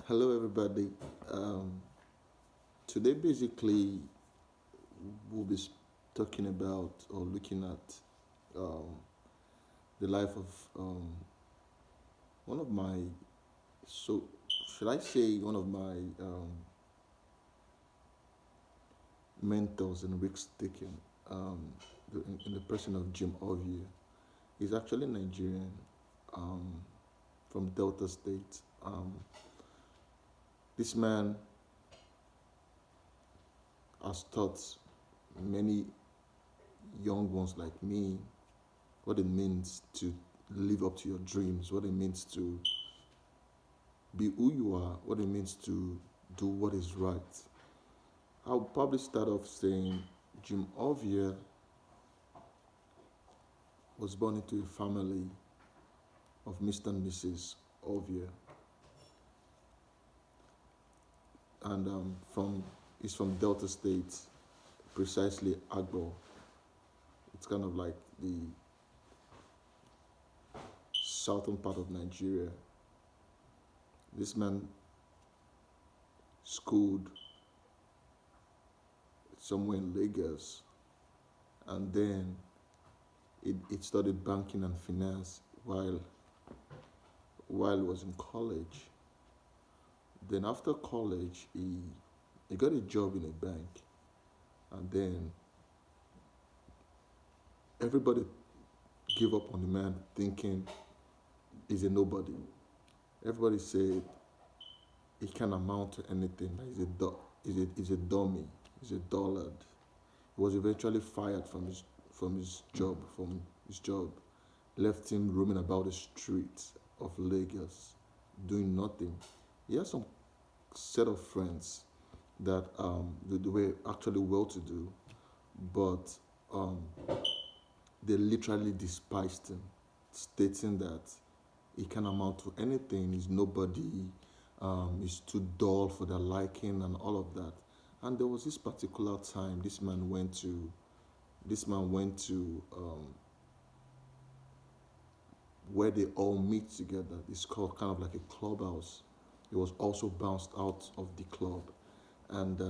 Hello, everybody. Um, Today, basically, we'll be talking about or looking at um, the life of one of my, so should I say, one of my mentors in risk taking in the person of Jim Ovia. He's actually Nigerian um, from Delta State. This man has taught many young ones like me what it means to live up to your dreams, what it means to be who you are, what it means to do what is right. I'll probably start off saying Jim Ovia was born into a family of Mr. and Mrs. Ovia, and from he's from Delta State, precisely Agbo. It's kind of like the southern part of Nigeria. This man schooled somewhere in Lagos, and then it studied banking and finance while he was in college. Then after college, he got a job in a bank, and then everybody gave up on the man, thinking he's a nobody. Everybody said he can't amount to anything. He's a dummy. He's a dullard. He was eventually fired from his job, left him roaming about the streets of Lagos, doing nothing. He had some set of friends that they were actually well to do, but um, they literally despised him, stating that he can amount to anything, he's nobody, he's too dull for their liking, and all of that. And there was this particular time this man went to where they all meet together. It's called kind of like a clubhouse. He was also bounced out of the club, and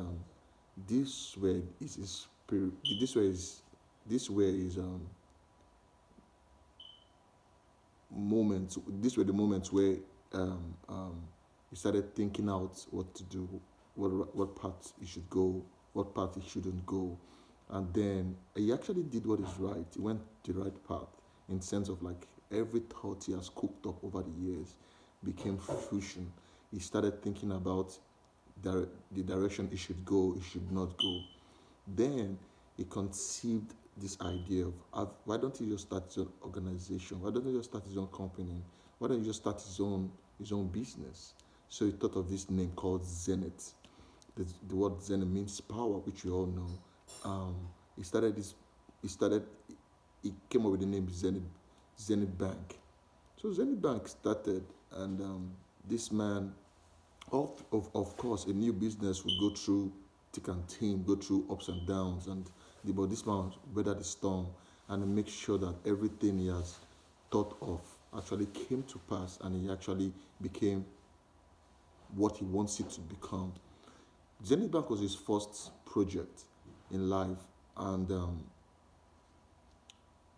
this where is his spirit. This where is moments. These were the moments where he started thinking out what to do, what path he should go, what path he shouldn't go, and then he actually did what is right. He went the right path in sense of like every thought he has cooked up over the years became fruition. He started thinking about the direction he should go, he should not go. Then he conceived this idea of why don't he just start his own organization? Why don't he just start his own company? Why don't he just start his own business? So he thought of this name called Zenith. The word Zenith means power, which we all know. Um, he started this. He started. He came up with the name Zenith Bank. So Zenith Bank started, and this man, of course, a new business would go through thick and thin, go through ups and downs, but this man weathered the storm and make sure that everything he has thought of actually came to pass, and he actually became what he wants it to become. Zenith Bank was his first project in life, and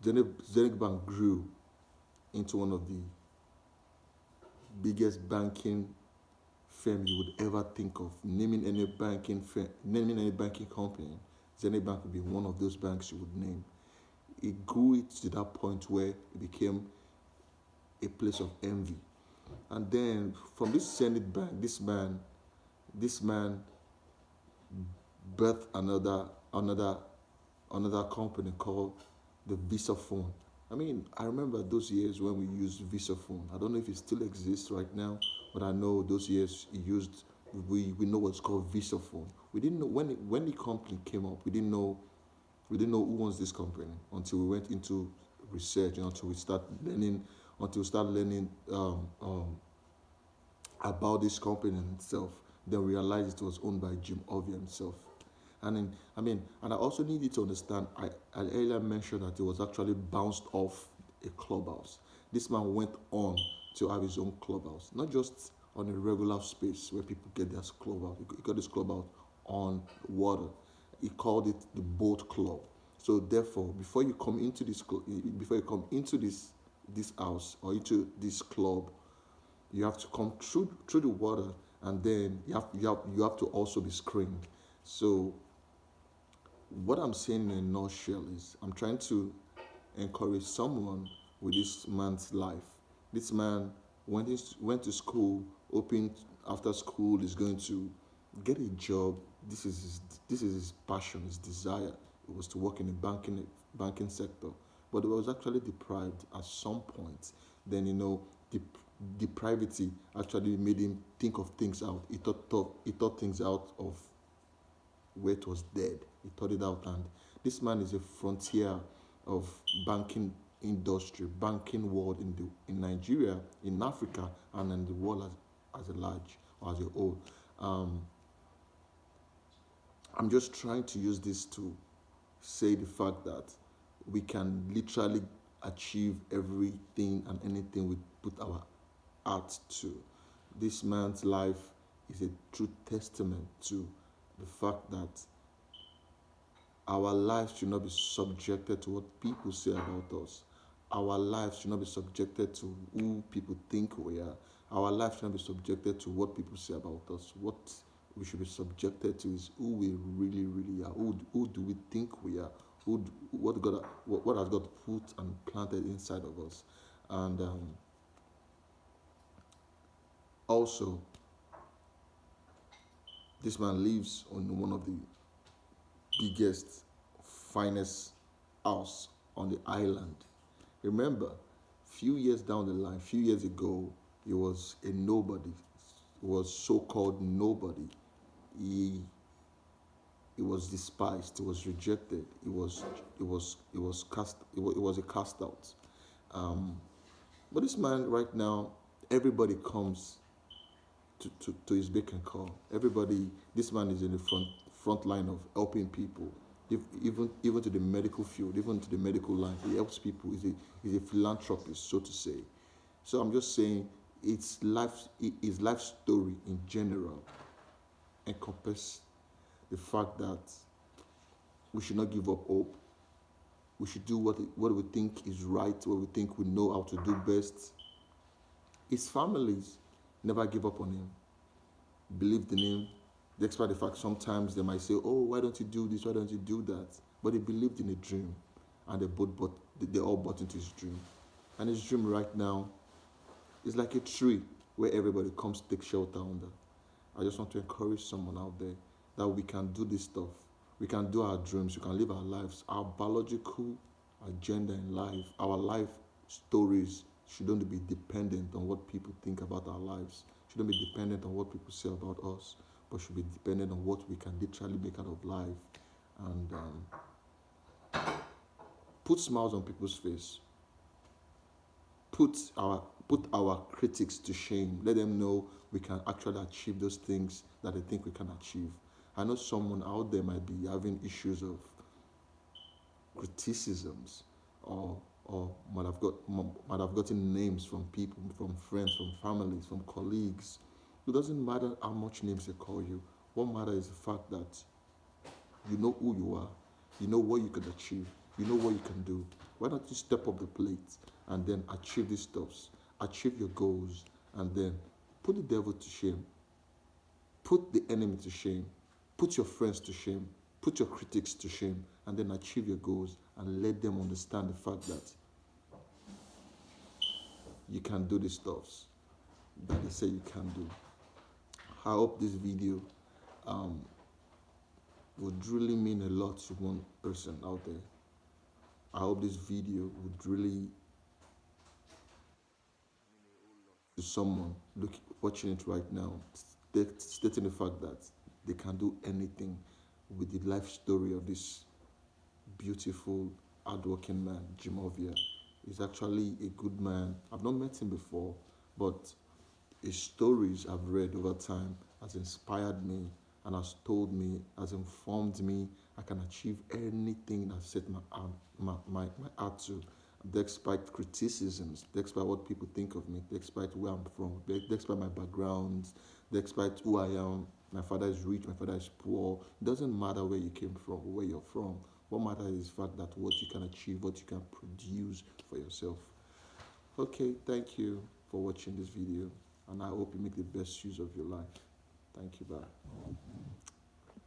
Zenith Bank grew into one of the biggest banking firm you would ever think of. Naming any banking company, Zenith Bank would be one of those banks you would name. It grew it to that point where it became a place of envy. And then from this Zenith Bank, this man birthed another company called the Visa Phone. I mean, I remember those years when we used Visa Phone. I don't know if it still exists right now, but I know those years we know what's called Visa Phone. We didn't know when the company came up. We didn't know who owns this company until we went into research and until we start learning about this company itself. Then we realized it was owned by Jim Ovia himself. And I also needed to understand. I earlier mentioned that it was actually bounced off a clubhouse. This man went on to have his own clubhouse, not just on a regular space where people get their club out. He got this club out on water. He called it the boat club. So therefore, before you come into before you come into this house or into this club, you have to come through the water, and then you have to also be screened. So what I'm saying in a nutshell is I'm trying to encourage someone with this man's life. This man went to school, hoping after school is going to get a job. This is his passion, his desire. It was to work in the banking sector, but it was actually deprived at some point. Then the depravity actually made him think of things out. He thought things out of where it was dead. He thought it out, and this man is a frontier of banking industry, banking world in Nigeria, in Africa, and in the world as a large or as a whole. I'm just trying to use this to say the fact that we can literally achieve everything and anything we put our heart to. This man's life is a true testament to the fact that our lives should not be subjected to what people say about us. Our lives should not be subjected to who people think we are. Our lives should not be subjected to what people say about us. What we should be subjected to is who we really, really are. Who do we think we are? What has God put and planted inside of us? And also, this man lives on one of the biggest, finest house on the island. Remember, few years down the line, few years ago, he was a nobody. He was so-called nobody. He was despised. He was rejected. He was a cast out. But this man right now, everybody comes to his beck and call. This man is in the front line of helping people, even to the medical field, even to the medical line. He helps people. He's a philanthropist, so to say. So I'm just saying, his life story in general encompass the fact that we should not give up hope. We should do what we think is right, what we think we know how to do best. His families never give up on him, believed in him, despite the fact sometimes they might say, oh, why don't you do this, why don't you do that? But he believed in a dream, and they all bought into his dream. And his dream right now is like a tree where everybody comes to take shelter under. I just want to encourage someone out there that we can do this stuff. We can do our dreams, we can live our lives. Our biological agenda in life, our life stories shouldn't be dependent on what people think about our lives. Shouldn't be dependent on what people say about us, but should be dependent on what we can literally make out of life, and put smiles on people's face. Put our critics to shame. Let them know we can actually achieve those things that they think we can achieve. I know someone out there might be having issues of criticisms, or might have gotten names from people, from friends, from families, from colleagues. It doesn't matter how much names they call you. What matters is the fact that you know who you are, you know what you can achieve, you know what you can do. Why don't you step up the plate and then achieve these stuffs, achieve your goals, and then put the devil to shame, put the enemy to shame, put your friends to shame, put your critics to shame, and then achieve your goals, and let them understand the fact that you can do these stuffs that they say you can do. I hope this video would really mean a lot to one person out there. I hope this video would really to someone watching it right now, stating the fact that they can do anything with the life story of this beautiful, hardworking man, Jim Ovia. He's actually a good man. I've not met him before, but his stories I've read over time has inspired me and has told me, has informed me I can achieve anything I set my heart to. despite criticisms, despite what people think of me, despite where I'm from, despite my background, despite who I am. My father is rich, my father is poor. It doesn't matter where you came from or where you're from. What matters is the fact that what you can achieve, what you can produce for yourself. Okay, thank you for watching this video, and I hope you make the best use of your life. Thank you, bye.